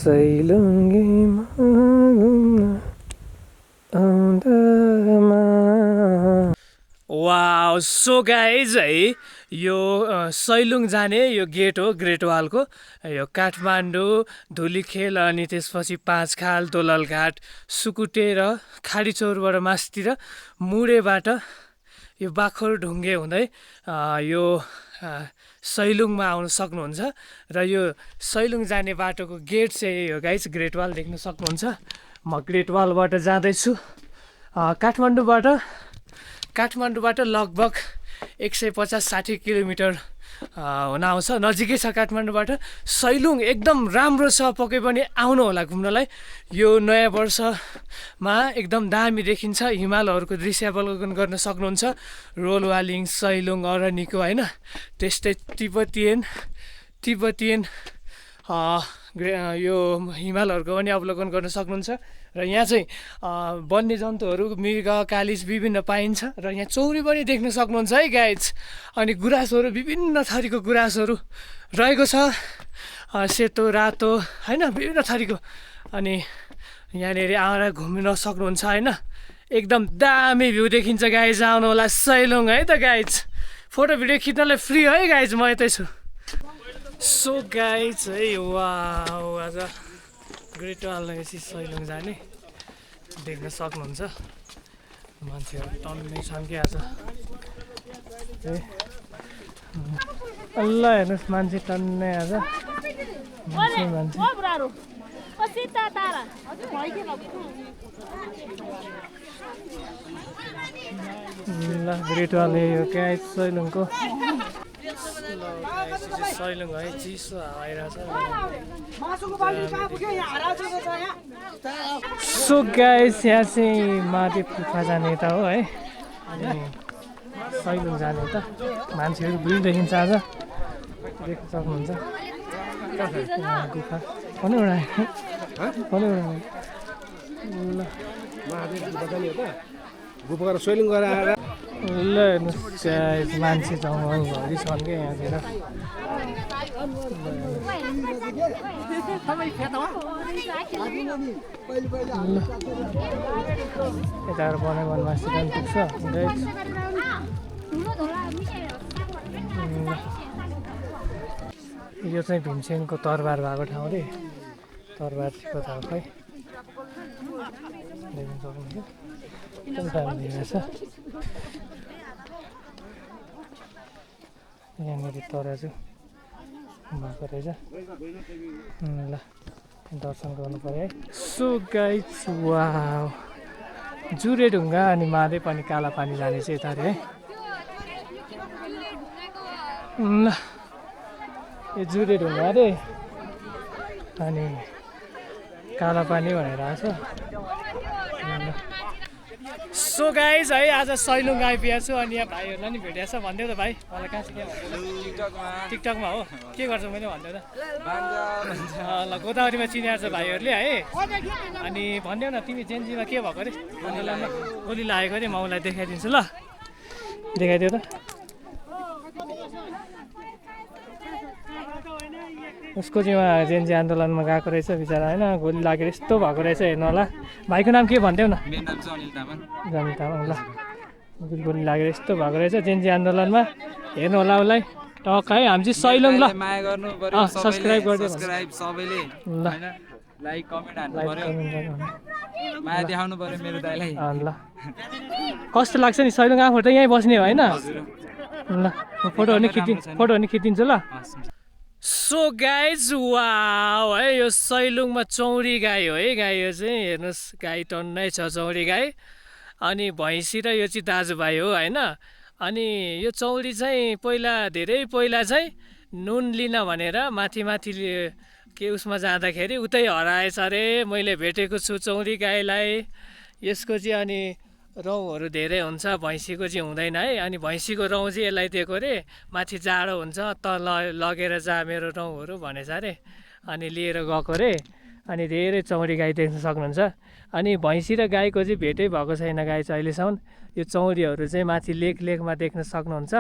सैलुङ्गीमा घुम्न आउँदामा। Wow, so guys है, यो सैलुङ जाने यो गेट हो, ग्रेट वालको। यो काठमाडौँ, धुलीखेल अनि त्यसपछि पाँचखाल, दोललघाट, सुकुटे र खाडीचौरबाट मास्तिर मुडेबाट यो बाखरढुङ्गे हुँदै यो सैलुङमा आउन सक्नुहुन्छ। र यो सैलुङ जाने बाटोको गेट चाहिँ यो गाइज ग्रेट वाल देख्न सक्नुहुन्छ। म ग्रेट वालबाट जाँदैछु। काठमाडौँबाट लगभग 150-60 किलोमिटर हुन आउँछ, नजिकै छ काठमाडौँबाट। सैलुङ एकदम राम्रो छ, पक्कै पनि आउनु होला घुम्नलाई। यो नयाँ वर्षमा एकदम दामी देखिन्छ, हिमालहरूको दृश्यावलोकन गर्न सक्नुहुन्छ। रोलवालिङ, सैलुङ, अरनिको होइन, त्यस्तै तिब्बतियन यो हिमालहरूको पनि अवलोकन गर्न सक्नुहुन्छ। र यहाँ चाहिँ वन्यजन्तुहरू, मृग, कालिज विभिन्न पाइन्छ। र यहाँ चौरी पनि देख्न सक्नुहुन्छ है गाइज। अनि गुराँसहरू, विभिन्न थरीको गुराँसहरू रहेको छ, सेतो, रातो होइन, विभिन्न थरीको। अनि यहाँनिर आएर घुम्न सक्नुहुन्छ होइन। एकदम दामी भ्यू देखिन्छ गाइज, आउनु होला सैलुङ है त गाइज। फोटो भिडियो खिच्नलाई फ्री है गाइज, म यतै छु। सो गाइज है, वाउ, आज ग्रेट वाल लगेपछि सैलुङ जाने देख्न सक्नुहुन्छ। मान्छेहरू टन्नै छन् कि आज। अल्ल हेर्नुहोस्, मान्छे टन्नै आज, मान्छे। ल ग्रेट वाल यो क्या सैलुङको। सैलुङ है, चिसो हावा आइरहेछ। सो गाइस, यहाँ चाहिँ महादेव गुफा जाने यता हो है, अनि सैलुङ जाने यता। मान्छेहरू भिड देखिन्छ आज, देख्न सक्नुहुन्छ। गुफा गुफा सैलुङ गरेर आएर ल हेर्नुहोस् मान्छे जङ्गलभरि छन् क्या यहाँतिर। यताबाट बनाइ वनमास्ती जानु पुग्छ। यो चाहिँ भीमसेनको तरबार भएको ठाउँ रे, तरबार थियो ठाउँ खै देख्न सक्नुहुन्छ। रहेछ यहाँनिर तराजु भएको रहेछ। ल दर्शन गर्नु पऱ्यो है। सो गाइज, वाउ, जुरे ढुङ्गा अनि महादेव अनि काला पानी जाने चाहिँ यता है। ल यो जुरे ढुङ्गा अरे अनि काला पानी भनेर आएको छ। सो गाइज है, आज सैलुङ आइपुगेको छु। अनि यहाँ भाइहरूलाई नि भेटेको छ। भनिदेऊ त भाइ, मलाई कहाँ चाहिँ टिकटकमा हो, के गर्छ मैले भनिदेऊ त। ल गोदावरीमा चिनेको छ भाइहरूले है। अनि भनिदेऊ न, तिमी जेनजीमा के भएको अरे, आन्दोलनमा गोली लागेको अरे, म उसलाई देखाइदिन्छु। ल देखाइदियो त। उसको चाहिँ उहाँ जेनजी आन्दोलनमा गएको रहेछ बिचरा होइन, गोली लागेर यस्तो भएको रहेछ, हेर्नु होला। भाइको नाम के भनिदेऊ न। मेरो नाम चाहिँ अनिल तामाङ। अनिल तामाङ। ल गोली लागेर यस्तो भएको रहेछ जेनजी आन्दोलनमा, हेर्नु होला उसलाई। टक है, हामी चाहिँ सैलुङ। ल माया गर्नु पर्यो, सब्सक्राइब गरिदिनु, सब्सक्राइब सबैले ल हैन, लाइक कमेन्ट हान्नु पर्यो, माया देखाउनु पर्यो मेरो दाइलाई। ल कस्तो लाग्छ नि सैलुङ? आफू त यहीँ बस्ने हो होइन। ल फोटो नि खिचिदिन्छु ल। सो गाइज, वाउ है, यो सैलुङमा चौरी गाई हो है। गाई यो चाहिँ हेर्नुहोस्, गाई टन्नै छ, चौरी गाई। अनि भैँसी र यो चाहिँ दाजुभाइ हो होइन। अनि यो चौरी चाहिँ धेरै पहिला चाहिँ नुन लिन भनेर माथि के उसमा जाँदाखेरि उतै हराएछ अरे। मैले भेटेको छु चौरी गाईलाई। यसको चाहिँ अनि रौँहरू धेरै हुन्छ, भैँसीको चाहिँ हुँदैन है। अनि भैँसीको रौँ चाहिँ यसलाई दिएको अरे, माथि जाडो हुन्छ त लगेर जा मेरो रौँहरू भनेछ अरे। अनि लिएर गएको अरे। अनि धेरै चौरी गाई देख्न सक्नुहुन्छ। अनि भैँसी र गाईको चाहिँ भेटै भएको छैन गाई चाहिँ अहिलेसम्म। यो चौरीहरू चाहिँ माथि लेकमा देख्न सक्नुहुन्छ।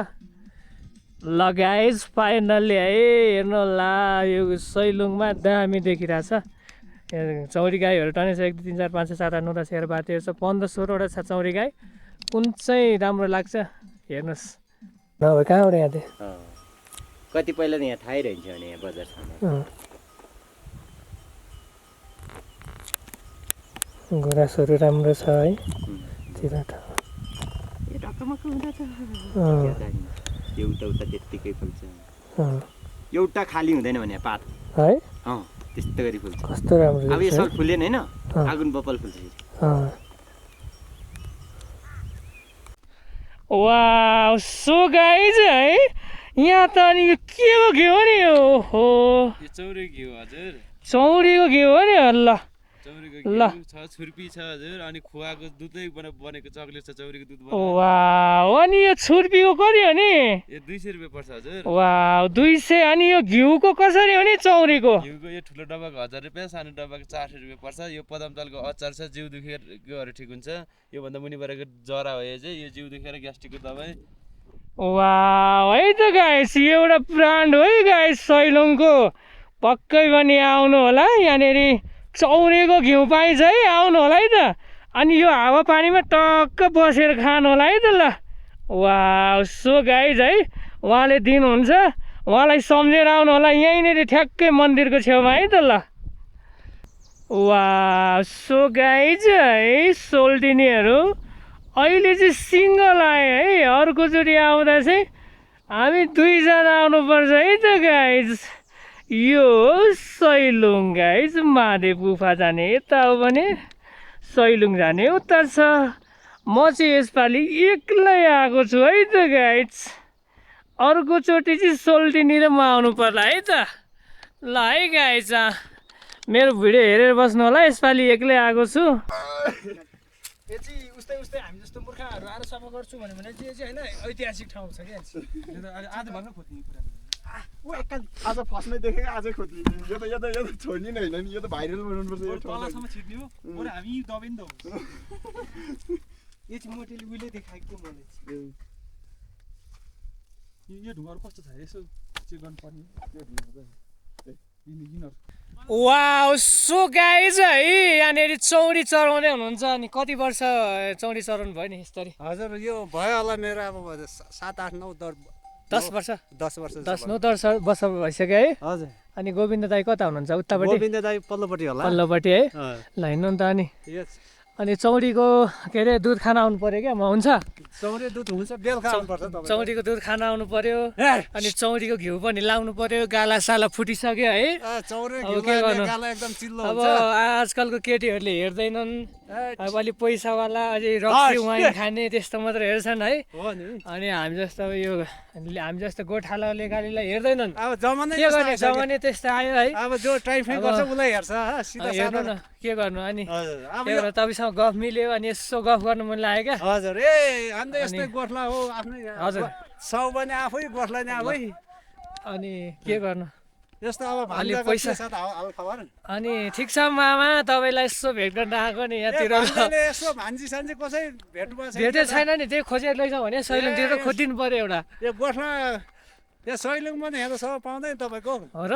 ल गाइज, फाइनल्ली है, हेर्नु होला यो सैलुङमा दामी देखिरहेछ। चौरी गाईहरू टनै छ 1 2 3 4 5 6 7 8 9 10 11 12 13 15 16 वटा छ चौरी गाई कुन चाहिँ राम्रो लाग्छ हेर्नुहोस् नभए कहाँबाट यहाँ थियो कति पहिला त यहाँ थाहै रहन्छ भने यहाँ बजारसम्म गुराँसहरू राम्रो छ है तिर त एउटा उता त्यत्तिकै फुल्छ एउटा खाली हुँदैन भने पात है त्यस्तो गरी फुल्छ कस्तो राम्रो अब यो सब फुलेन हैन आगुन बपल फुल्छ वाउ सो गाइज है यहाँ त अनि यो के हो घिउ नि ओहो यो चौरी घिउ हजुर चौरीको घिउ हो नि ल चौरीको घिउ छ छुर्पी छ हजुर अनि खुवाको दुधै बनेको चकलेट छ चौरीको दुध वाउ अनि यो छुर्पीको कति हो नि यो 200 रुपैयाँ पर्छ हजुर वाउ 200 अनि यो घिउको कसरी हो नि चौरीको घिउको यो ठुलो डब्बाको 1000 रुपैयाँ सानो डब्बाको 400 रुपैयाँ पर्छ यो पदमतालको अचार छ जिउ दुखेकोहरू ठिक हुन्छ यो भन्दा मुनि परेको जरा हो यो चाहिँ यो जिउ दुखेर ग्यास्ट्रिकको दबाई वाउ है त गाइस यो एउटा ब्रान्ड हो है गाइस सैलुङको पक्कै पनि आउनु होला यहाँनेरि चौरीको घिउ पाइन्छ है आउनु होला है त अनि यो हावापानीमा टक्क बसेर खानु होला है त ल वाउ सो गाइज है उहाँले दिनुहुन्छ उहाँलाई सम्झेर आउनु होला यहीँनिर ठ्याक्कै मन्दिरको छेउमा है त ल वाउ सो गाइज है सोल्टिनीहरू अहिले चाहिँ सिङ्गल आए है अर्कोचोटि आउँदा चाहिँ हामी 2 जना आउनुपर्छ है त गाइज यो सैलुङ गाइज महादेव गुफा जाने यता हो भने सैलुङ जाने उता छ म चाहिँ यसपालि एक्लै आएको छु है त गाइज अर्कोचोटि चाहिँ सोल्टिनी र म आउनु पर्ला है त ल है गाइज मेरो भिडियो हेरेर बस्नु होला यसपालि एक्लै आएको छु यो चाहिँ उस्तै हामी जस्तो मूर्खहरू आएर सफा गर्छु भन्यो भने चाहिँ होइन ऐतिहासिक ठाउँ छ क्या आज भन्न खोज्ने कुरा आज फस्टमै देखेको आजै खोज्लिने यो त छोड्ने नै होइन नि यो त भाइरल बनाउनुपर्छ यो तलसम्म छिर्ने हो बरु हामी दबाई नि त हुन्छ यो चाहिँ मोटेले उहिले देखाएको मैले यो ढुङ्गाहरू कस्तो छ यसो चेक गर्नुपर्ने वाउ सो गाइज है यहाँनिर चौरी चढाउँदै हुनुहुन्छ अनि कति वर्ष चौरी चढाउनु भयो नि यसरी हजुर यो भयो होला मेरो अब 7 8 9 10 वर्ष 10 वर्ष 10 9 10 वर्ष भइसक्यो है हजुर अनि गोविन्द दाई कता हुनुहुन्छ उतापट्टि गोविन्द दाई पल्लोपट्टि होला पल्लोपट्टि है ल हिँड्नु नि त अनि चौरीको के अरे दुध खान आउनु पर्यो क्या म हुन्छ चौरी दुध हुन्छ बेलुका आउनुपर्छ तपाईँ चौरीको दुध खान आउनु पर्यो अनि चौरीको घिउ पनि लाउनु पर्यो गाला साला फुटिसक्यो है चौरी अब के गर्नु गाला एकदम चिल्लो अब हुन्छ आजकलको केटीहरूले हेर्दैनन् अब अलि पैसावाला अझै रक्सी वाइन खाने त्यस्तो मात्र हेर्छन् है हो नि अनि हामी जस्तो गोठालाले गालीलाई हेर्दैनन् अब जमानै के गर्ने जमानै त्यस्तो आयो है अब जो टाइम फ्री गर्छ उसलाई हेर्छ सिधा हेर्नु न के गर्नु अनि अब त्यही भएर तपाईँसँग गफ मिल्यो अनि यसो गफ गर्नु मन लाग्यो क्या हजुर अन्त यस्तै गोठला हो आफ्नै हजुर सौ पनि आफै गोठला नि आफै अनि के गर्नु यस्तो अब अलि भान्जाको पैसा के छ त हाल खबर अनि ठिक छ मामा तपाईँलाई यसो भेट गर्न आएको नि यहाँतिर भान्जाले यसो भान्जी सान्जी कसै भेट्नु भेटै छैन नि त्यही खोजेर लैजाउँ भने सैलुङतिर खोजिदिनु पर्यो एउटा यो गोठला यो सैलुङमा नि हेर्दा सब पाउँदैन तपाईँको हो र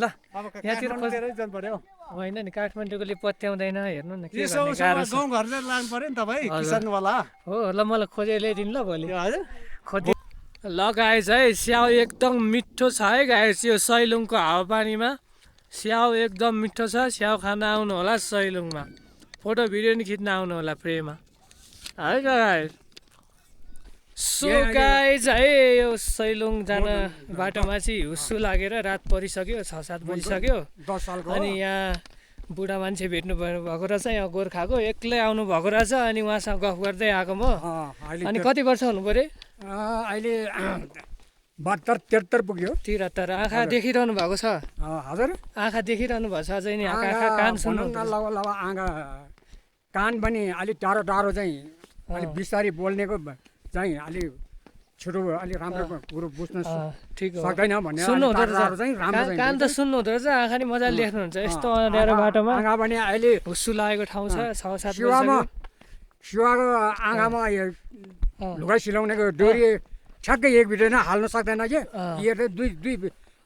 ल अब यहाँतिर काठमाडौँतिरै जानु पर्यो होइन नि काठमाडौँकोले पत्याउँदैन हेर्नु न के यसो गर्ने गाह्रो छ गाउँ घरतिर लानु पर्यो नि तपाईँ किसानवाला हो ल मलाई खोजेर ल्याइदिनु ल भोलि हजुर खोजि ल गाइस है स्याउ एकदम मिठो छ है गाइस यो सैलुङको हावापानीमा स्याउ एकदम मिठो छ स्याउ खान आउनु होला सैलुङमा फोटो भिडियो नि खिच्न आउनु होला फ्रीमा है गाइस सो गाइस है यो सैलुङ जान बाटोमा चाहिँ हुस्सु लागेर रात परिसक्यो 6-7 बजिसक्यो 10 सालको अनि यहाँ बुढा मान्छे भेट्नु भएको रहेछ यहाँ गोर्खाको एक्लै आउनु भएको रहेछ अनि उहाँसँग गफ गर्दै आएको म अनि कति वर्ष हुनु पर्यो अहिले 72-73 पुग्यो 73 आँखा देखिरहनु भएको छ हजुर आँखा देखिरहनु भएको छ अझै नि आँखा कान सुन्नु आँखा कान पनि अलिक टाढो टाढो चाहिँ अलिक बिस्तारै बोल्नेको चाहिँ अलि छिटो अलि राम्रो कुरो बुझ्न ठिक हो सक्दैन भन्ने सुन्नु हुँदो चाहिँ राम्रो कान त सुन्नु हुँदो रहेछ आँखा नि मजाले लेख्नुहुन्छ यस्तो अँध्यारो बाटोमा आँखा पनि अहिले हुस्सु लागेको ठाउँ छ 6-7 शिवाको आँखामा लुगा सिलाउनेको डोरी ठ्याक्कै एक भिडियोमा हाल्न सक्दैन कि यो दुई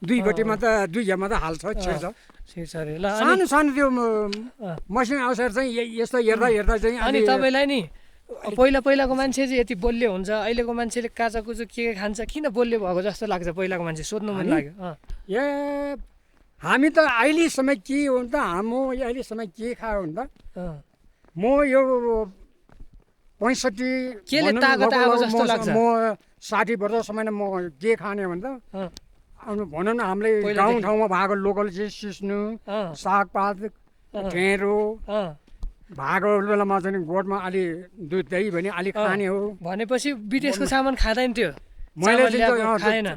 दुईपट्टिमा त दुईमा त हाल्छ छेड्छ ठिक छ अरे ल अनि सानो सानो त्यो मसिनो अवसर चाहिँ यस्तो हेर्दा हेर्दा चाहिँ अनि तपाईँलाई नि पहिलाको मान्छे चाहिँ यति बोल्य हुन्छ अहिलेको मान्छेले काचाकुचो के खान्छ किन बोल्य भएको जस्तो लाग्छ पहिलाको मान्छे सोध्नु मन लाग्यो ए हामी त अहिलेसम्म के हो नि त अहिलेसम्म के खायो भने त म यो 65 केले तागत आएको जस्तो लाग्छ म 60 वर्षसम्म म के खाने भने त भनौँ न हामीले गाउँठाउँमा भएको लोकल चिज सिस्नु सागपात ढेँडो भएको बेलामा चाहिँ गोठमा अलि दुध दही भने अलिक खाने हो भनेपछि विदेशको सामान खाँदैन थियो मैले खाएन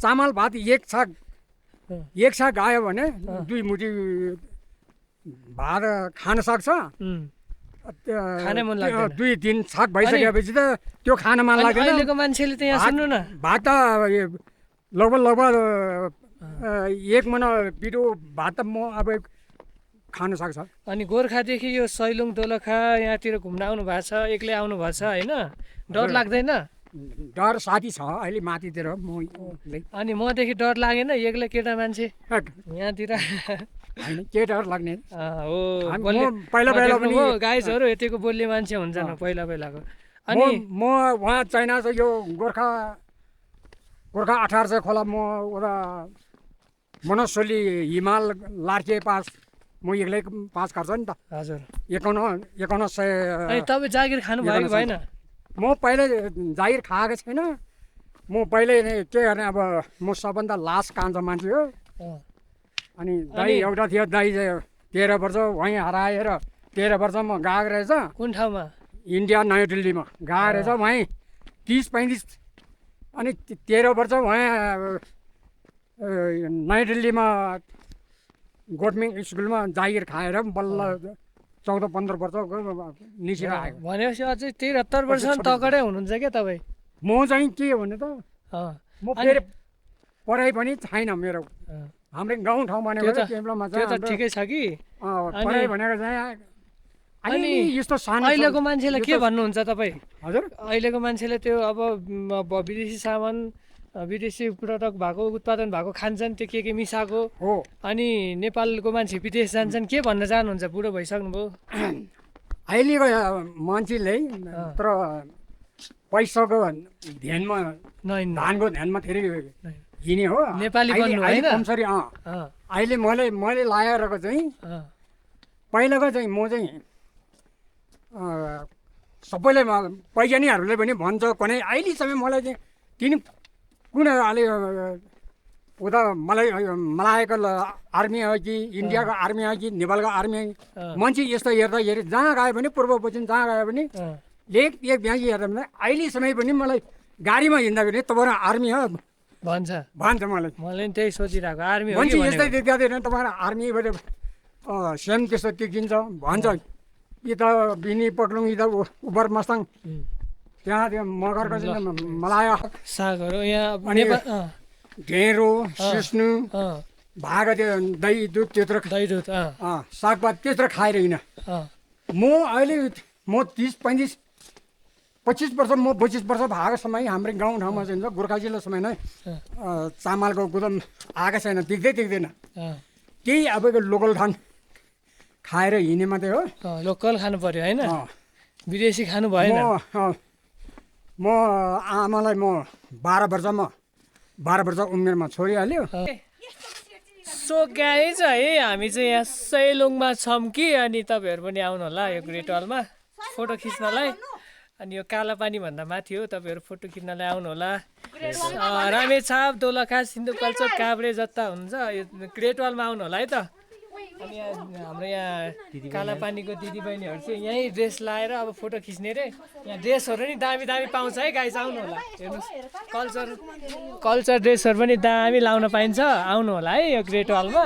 चामल भात एक छाक गायो भने 2 मुठी भात खान सक्छ खाने मन लाग्दैन 2-3 छाक भइसकेपछि त त्यो खान मन लाग्दैन अहिलेको मान्छेले त यहाँ सुन्नु न भात त लगभग 1 महिना पिरो भात त म अब खान सक्छ अनि गोर्खादेखि यो सैलुङ दोलखा यहाँतिर घुम्न आउनु भएको छ एक्लै आउनु भएको छ होइन डर लाग्दैन डर साथी छ अहिले माथितिर अनि मदेखि डर लागेन एक्लै केटा मान्छे यहाँतिर होइन के डर लाग्ने हो पहिला पनि गाइजहरू यतिको बोल्ने मान्छे हुन्छन् पहिलाको अनि म उहाँ चाइना चाहिँ यो गोर्खा 18 खोला म उता मनसोली हिमाल लार्के पास म एक्लै पास गर्छ नि त हजुर 5100 अनि तपाईँ जागिर खानु भयो कि भएन म पहिले जागिर खाएको छैन म पहिले के गर्ने अब म सबभन्दा लास्ट कान्छो मान्छे हो अनि दाइ एउटा थियो दाइ 13 वर्ष वहीँ हराएर 13 वर्ष म गएको रहेछ कुन ठाउँमा इन्डिया नयाँ दिल्लीमा गएको रहेछ वहीँ 30-35 अनि 13 वर्ष वहीँ नयाँ दिल्लीमा गभर्मेन्ट स्कुलमा जागिर खाएर बल्ल 14-15 वर्ष निस्केर आयो भनेपछि अझै 73 वर्ष तगडै हुनुहुन्छ क्या तपाईँ म चाहिँ के भने त म फेरि पढाइ पनि छैन मेरो हाम्रो गाउँठाउँ भनेको त्यो त ठिकै छ कि पढाइ भनेको चाहिँ अनि यस्तो सानो अहिलेको मान्छेलाई के भन्नुहुन्छ तपाईँ हजुर अहिलेको मान्छेले त्यो अब विदेशी सामान विदेशी प्रडक्ट भएको उत्पादन भएको खान्छन् त्यो के मिसाएको हो अनि नेपालको मान्छे विदेश जान्छन् के भन्न चाहनुहुन्छ बुढो भइसक्नुभयो अहिलेको मान्छेले तर पैसाको ध्यानमा धानको ध्यानमा धेरै हिँड्ने हो नेपाली बन्नु होइन कमसरी अहिले मैले लगाएको चाहिँ पहिलाको चाहिँ म चाहिँ सबैले पैजानीहरूले पनि भन्छ कुनै अहिलेसम्म मलाई चाहिँ तिनी कुन अलि उता मलायको आर्मी हो कि इन्डियाको आर्मी हो कि नेपालको आर्मी मान्छे यस्तो हेर्दाखेरि जहाँ गयो भने पूर्व पश्चिम जहाँ गयो भने एक ब्याङ्की हेर्दा भने अहिलेसम्म पनि मलाई गाडीमा हिँड्दाखेरि तपाईँहरू आर्मी हो भन्छ मलाई पनि त्यही सोचिरहेको आर्मी मान्छे यस्तै देख्दैन तपाईँहरू आर्मीबाट सेम त्यस्तो देखिन्छ भन्छ कि त बिनी पक्लुङ कि त उबर मस्ताङ त्यहाँ त्यो मगरको चाहिँ मलाया सागहरू यहाँ ढेँडो सिस्नु भागो त्यो दही दुध त्यत्रो सागपात त्यत्रो खाएर हिँड म अहिले म 30-25 वर्ष म 25 वर्ष भएको समय हाम्रो गाउँठाउँमा चाहिँ गोर्खा जिल्ला समय नै चामलको गुदाम आएको छैन देख्दैन त्यही अब लोकल धान खाएर हिँड्ने मात्रै हो लोकल खानु पर्यो होइन विदेशी खानु भएन म आमालाई म 12 वर्ष उमेरमा छोडिहाल्यो सो गाइज है हामी चाहिँ यहाँ सैलुङमा छौँ कि अनि तपाईँहरू पनि आउनु होला यो ग्रेट हलमा फोटो खिच्नलाई अनि यो कालापानी भन्दा माथि हो तपाईँहरू फोटो खिच्नलाई आउनु होला रामेछाप दोलखा सिन्धुपाल्चोक काभ्रे जता हुन्छ यो ग्रेट हलमा आउनु होला है त अनि हाम्रो यहाँ कालापानीको दिदीबहिनीहरू चाहिँ यहीँ ड्रेस लाएर अब फोटो खिच्ने रे यहाँ ड्रेसहरू नि दामी पाउँछ है गाइस आउनु होला हेर्नुहोस् कल्चर ड्रेसहरू पनि दामी लाउन पाइन्छ आउनु होला है यो ग्रेट हलमा